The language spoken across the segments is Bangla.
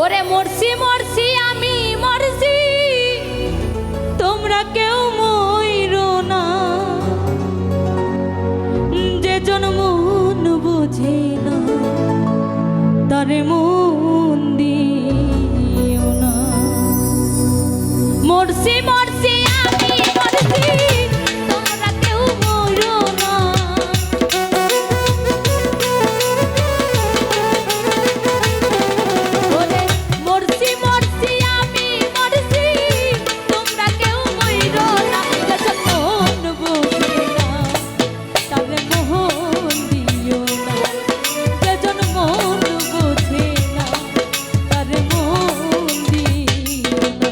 ওরে মরছি মরছি আমি মরছি, তোমরা কেউ মইরো না। যে জন মন বোঝে না তারে মন দিও না। মরছি মরছি আমি মরছি, তোমরা কেউ মইরো না। ওরে মরছি মরছি আমি মরছি, তোমরা কেউ মইরো না। যখন মন বোঝে না তারে মোহন দিও না। যখন মন বোঝে না তারে মন দিও না।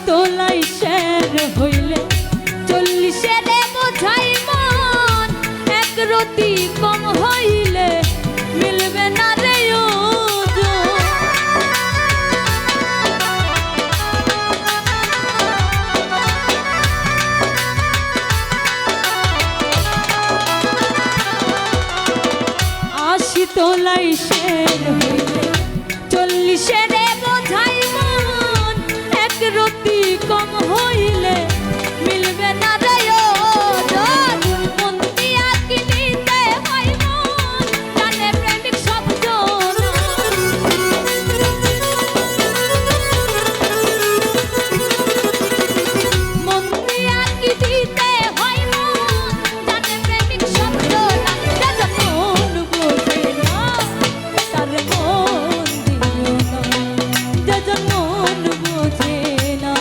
তোলাই শের হইলে 40 বোঝাই মন, এক রতি কম হইলে মিলবে না রে ওজন। আশি তোলাই শের হইলে 40 বোঝাই মন, এক রতি কম হইলে মিলবে না রে ওজন। মন দিয়া কিনিতে হয় মন, জানে প্রেমিক শব্দ না। মন দিয়া কিনিতে হয় মন, জানে প্রেমিক শব্দ না। যখন মন বোঝে না তারে মন দিও না। যখন মন বোঝে না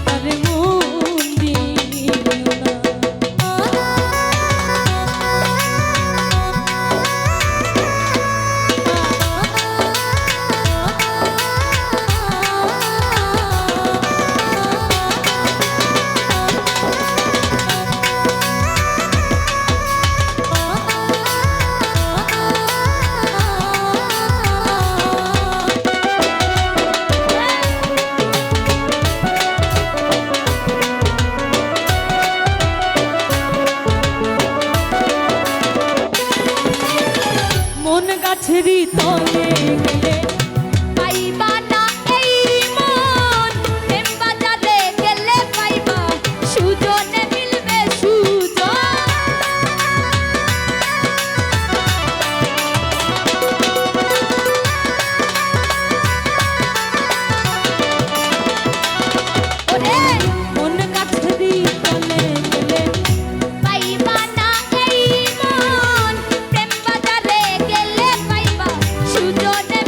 তারে মন দিও না। মন গাছেরই তলে গেলে পাইবা না এই মন, প্রেম বাজারে গেলে পাইবা সুজনে মিলবে সুজন। ওরে মন গাছেরই তলে গেলে পাইবা না এই মন, প্রেম বাজারে গেলে পাইবা সুজনে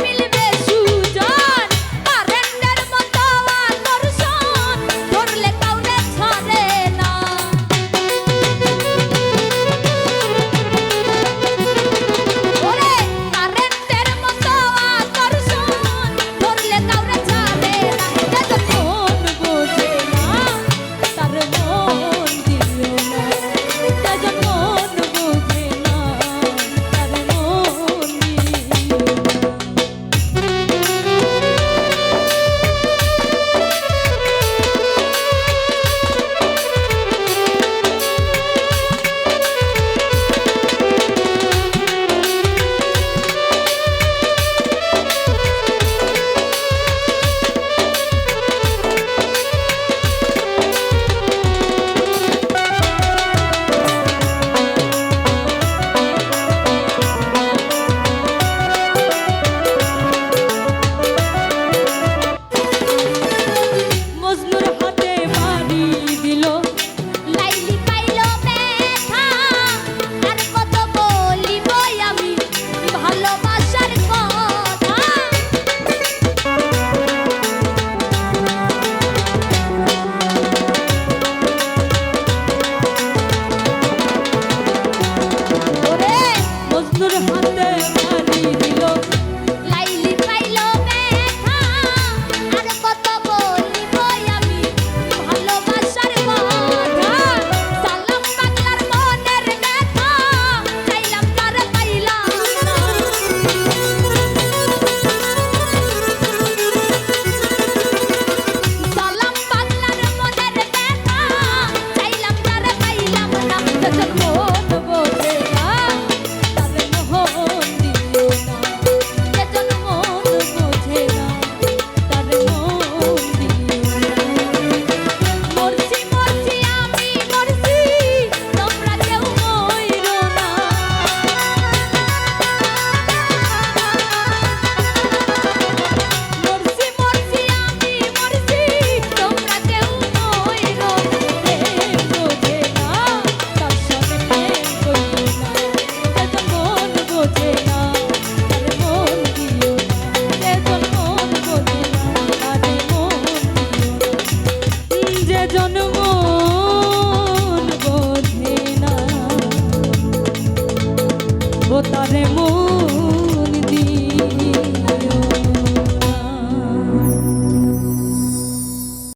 তারে মন